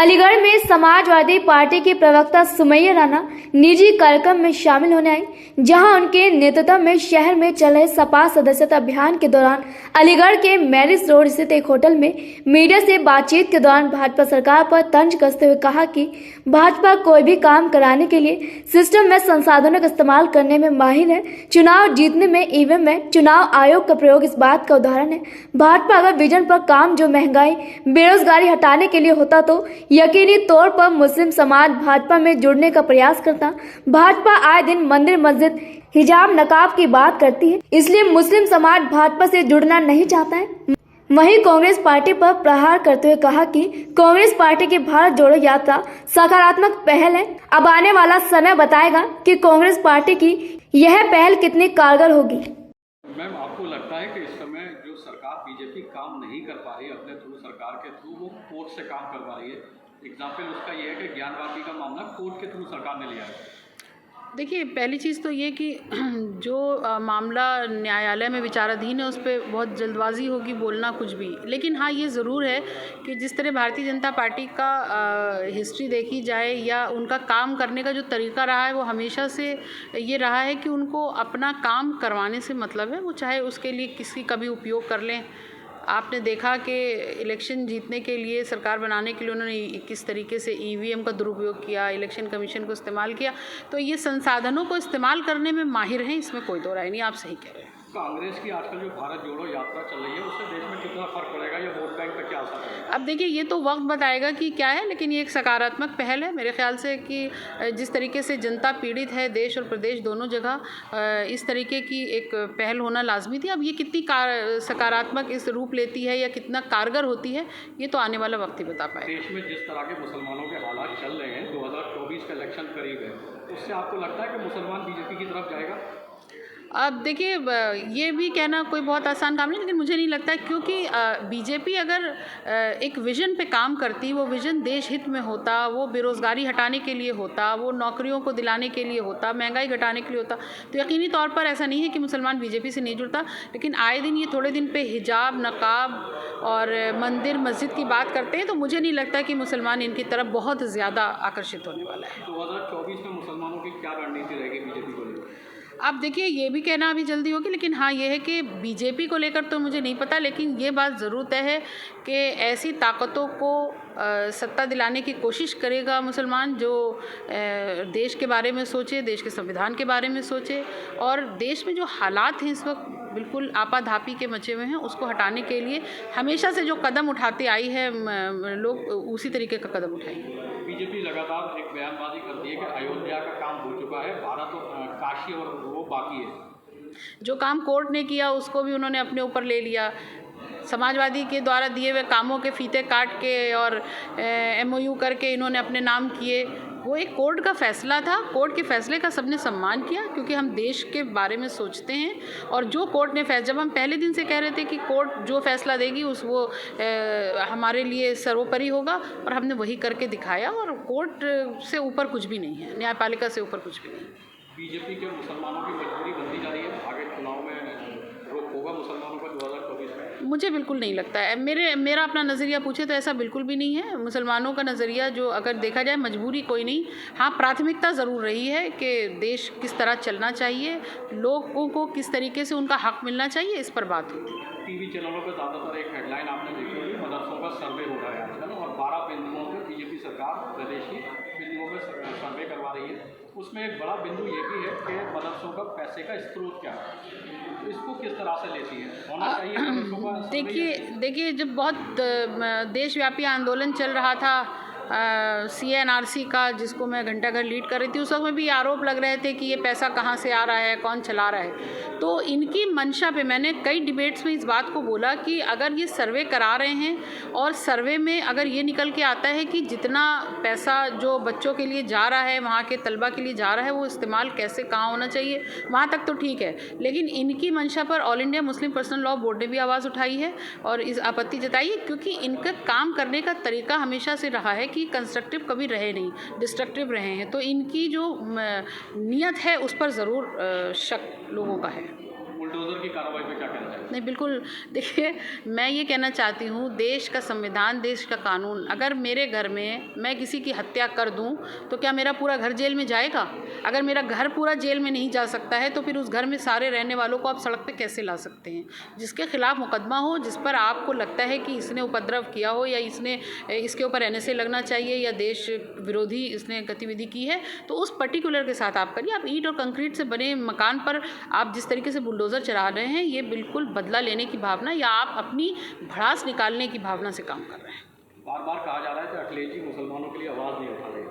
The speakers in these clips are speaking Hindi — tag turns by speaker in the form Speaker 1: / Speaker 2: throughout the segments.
Speaker 1: अलीगढ़ में समाजवादी पार्टी की प्रवक्ता सुमैया राणा निजी कार्यक्रम में शामिल होने आई, जहां उनके नेतृत्व में शहर में चल रहे सपा सदस्यता अभियान के दौरान अलीगढ़ के मैरिज रोड स्थित एक होटल में मीडिया से बातचीत के दौरान भाजपा सरकार पर तंज कसते हुए कहा कि भाजपा कोई भी काम कराने के लिए सिस्टम में संसाधनों का इस्तेमाल करने में माहिर है। चुनाव जीतने में ईवीएम में चुनाव आयोग का प्रयोग इस बात का उदाहरण है। भाजपा अगर विजन पर काम जो महंगाई बेरोजगारी हटाने के लिए होता तो यकीनी तौर पर मुस्लिम समाज भाजपा में जुड़ने का प्रयास करता। भाजपा आए दिन मंदिर मस्जिद हिजाब नकाब की बात करती है, इसलिए मुस्लिम समाज भाजपा से जुड़ना नहीं चाहता है। वहीं कांग्रेस पार्टी पर प्रहार करते हुए कहा कि कांग्रेस पार्टी की भारत जोड़ो यात्रा सकारात्मक पहल है। अब आने वाला समय बताएगा कि कांग्रेस पार्टी की यह पहल कितनी कारगर होगी।
Speaker 2: मैम, आपको लगता है कि इस समय जो सरकार बीजेपी काम नहीं कर पा रही है अपने थ्रू, सरकार के थ्रू वो कोर्ट से काम करवा रही है? एग्जाम्पल उसका ये है कि ज्ञानवापी का मामला कोर्ट के थ्रू सरकार ने लिया है।
Speaker 3: देखिए, पहली चीज़ तो ये कि जो मामला न्यायालय में विचाराधीन है उस पर बहुत जल्दबाजी होगी बोलना कुछ भी। लेकिन हाँ, ये ज़रूर है कि जिस तरह भारतीय जनता पार्टी का हिस्ट्री देखी जाए या उनका काम करने का जो तरीका रहा है वो हमेशा से ये रहा है कि उनको अपना काम करवाने से मतलब है, वो चाहे उसके लिए किसी का भी उपयोग कर लें। आपने देखा कि इलेक्शन जीतने के लिए, सरकार बनाने के लिए उन्होंने किस तरीके से ईवीएम का दुरुपयोग किया, इलेक्शन कमीशन को इस्तेमाल किया। तो ये संसाधनों को इस्तेमाल करने में माहिर हैं, इसमें कोई दो राय नहीं। आप सही कह रहे हैं।
Speaker 2: कांग्रेस की आजकल जो भारत जोड़ो यात्रा चल रही है उससे देश में कितना फर्क पड़ेगा या वोट बैंक पर क्या असर पड़ेगा?
Speaker 3: अब देखिए, ये तो वक्त बताएगा कि क्या है, लेकिन ये एक सकारात्मक पहल है मेरे ख्याल से कि जिस तरीके से जनता पीड़ित है देश और प्रदेश दोनों जगह, इस तरीके की एक पहल होना लाजमी थी। अब ये कितनी सकारात्मक इस रूप लेती है या कितना कारगर होती है, ये तो आने वाला वक्त ही बता पाए।
Speaker 2: देश में जिस तरह के मुसलमानों के हालात चल रहे हैं, 2024 का इलेक्शन करीब है, उससे आपको लगता है कि मुसलमान बीजेपी की तरफ जाएगा?
Speaker 3: अब देखिए, ये भी कहना कोई बहुत आसान काम नहीं, लेकिन मुझे नहीं लगता है, क्योंकि बीजेपी अगर एक विज़न पे काम करती, वो विज़न देश हित में होता, वो बेरोज़गारी हटाने के लिए होता, वो नौकरियों को दिलाने के लिए होता, महंगाई घटाने के लिए होता, तो यकीनी तौर पर ऐसा नहीं है कि मुसलमान बीजेपी से नहीं जुड़ता। लेकिन आए दिन ये थोड़े दिन पे हिजाब नकाब और मंदिर मस्जिद की बात करते हैं, तो मुझे नहीं लगता कि मुसलमान इनकी तरफ बहुत ज़्यादा आकर्षित होने वाला है।
Speaker 2: 2024 में मुसलमानों की क्या रणनीति रहेगी बीजेपी को लेकर?
Speaker 3: अब देखिए, ये भी कहना अभी जल्दी होगी, लेकिन हाँ, ये है कि बीजेपी को लेकर तो मुझे नहीं पता, लेकिन ये बात ज़रूर तय है कि ऐसी ताकतों को सत्ता दिलाने की कोशिश करेगा मुसलमान जो देश के बारे में सोचे, देश के संविधान के बारे में सोचे, और देश में जो हालात हैं इस वक्त बिल्कुल आपाधापी के मचे हुए हैं, उसको हटाने के लिए हमेशा से जो कदम उठाते आई है लोग उसी तरीके का कदम उठाएंगे।
Speaker 2: बीजेपी लगातार एक बयानबाजी करती है कि अयोध्या का काम हो चुका है, भारत और काशी और वो बाकी है।
Speaker 3: जो काम कोर्ट ने किया उसको भी उन्होंने अपने ऊपर ले लिया। समाजवादी के द्वारा दिए हुए कामों के फीते काट के और MOU करके इन्होंने अपने नाम किए। वो एक कोर्ट का फैसला था, कोर्ट के फैसले का सबने सम्मान किया, क्योंकि हम देश के बारे में सोचते हैं। और जो कोर्ट ने जब हम पहले दिन से कह रहे थे कि कोर्ट जो फैसला देगी वो हमारे लिए सर्वोपरि होगा, और हमने वही करके दिखाया। और कोर्ट से ऊपर कुछ भी नहीं है, न्यायपालिका से ऊपर कुछ भी नहीं।
Speaker 2: बीजेपी के मुसलमानों की मजबूरी बनती जा रही है, आगे चुनाव में रोक होगा मुसलमानों का 2024 में?
Speaker 3: मुझे बिल्कुल नहीं लगता है। मेरा अपना नज़रिया पूछे तो ऐसा बिल्कुल भी नहीं है। मुसलमानों का नज़रिया जो अगर देखा जाए, मजबूरी कोई नहीं, हाँ प्राथमिकता ज़रूर रही है कि देश किस तरह चलना चाहिए, लोगों को किस तरीके से उनका हक मिलना चाहिए, इस पर बात होती है।
Speaker 2: टीवी चैनलों पर ज़्यादातर एक हेडलाइन आपने देखी होगी, मदरसों का सर्वे हो रहा है आजकल, और 12 बिंदुओं पर बीजेपी सरकार प्रदेश की बिंदुओं पर सर्वे करवा रही है। उसमें एक बड़ा बिंदु ये भी है कि मदरसों का पैसे का स्रोत क्या है, इसको किस तरह से लेती है, होना चाहिए मदरसों का?
Speaker 3: देखिए, जब बहुत देशव्यापी आंदोलन चल रहा था CNRC का, जिसको मैं घंटा घर लीड कर रही थी, उस वक्त में भी आरोप लग रहे थे कि ये पैसा कहाँ से आ रहा है, कौन चला रहा है। तो इनकी मंशा पे मैंने कई डिबेट्स में इस बात को बोला कि अगर ये सर्वे करा रहे हैं और सर्वे में अगर ये निकल के आता है कि जितना पैसा जो बच्चों के लिए जा रहा है, वहाँ के तलबा के लिए जा रहा है, वो इस्तेमाल कैसे कहाँ होना चाहिए, वहाँ तक तो ठीक है। लेकिन इनकी मंशा पर all India Muslim personal law board ने भी आवाज़ उठाई है और इस आपत्ति जताई है, क्योंकि इनका काम करने का तरीका हमेशा से रहा है कि कंस्ट्रक्टिव कभी रहे नहीं, डिस्ट्रक्टिव रहे हैं। तो इनकी जो नीयत है उस पर ज़रूर शक लोगों का है।
Speaker 2: बुलडोजर बुलडोजर की कार्रवाई पे क्या कहना चाहिए?
Speaker 3: नहीं, बिल्कुल देखिए, मैं ये कहना चाहती हूँ, देश का संविधान, देश का कानून, अगर मेरे घर में मैं किसी की हत्या कर दूँ तो क्या मेरा पूरा घर जेल में जाएगा? अगर मेरा घर पूरा जेल में नहीं जा सकता है तो फिर उस घर में सारे रहने वालों को आप सड़क पे कैसे ला सकते हैं? जिसके खिलाफ मुकदमा हो, जिस पर आपको लगता है कि इसने उपद्रव किया हो या इसके ऊपर NSA लगना चाहिए या देश विरोधी इसने गतिविधि की है, तो उस पर्टिकुलर के साथ आप करिए। आप ईंट और कंक्रीट से बने मकान पर आप जिस तरीके से बुलडोज़र चला रहे हैं, ये बिल्कुल बदला लेने की भावना या आप अपनी भड़ास निकालने की भावना से काम कर रहे हैं।
Speaker 2: बार बार कहा जा रहा है कि अखिलेश जी मुसलमानों के लिए आवाज़ नहीं उठा रहे हैं।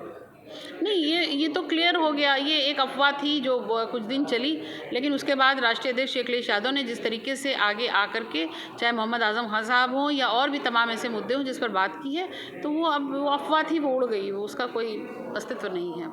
Speaker 3: नहीं, ये तो क्लियर हो गया। ये एक अफवाह थी जो कुछ दिन चली, लेकिन उसके बाद राष्ट्रीय अध्यक्ष अखिलेश यादव ने जिस तरीके से आगे आकर के, चाहे मोहम्मद आज़म खान साहब हों या और भी तमाम ऐसे मुद्दे हों जिस पर बात की है, तो वो अब वो अफवाह थी, वो उड़ गई, वो उसका कोई अस्तित्व नहीं है।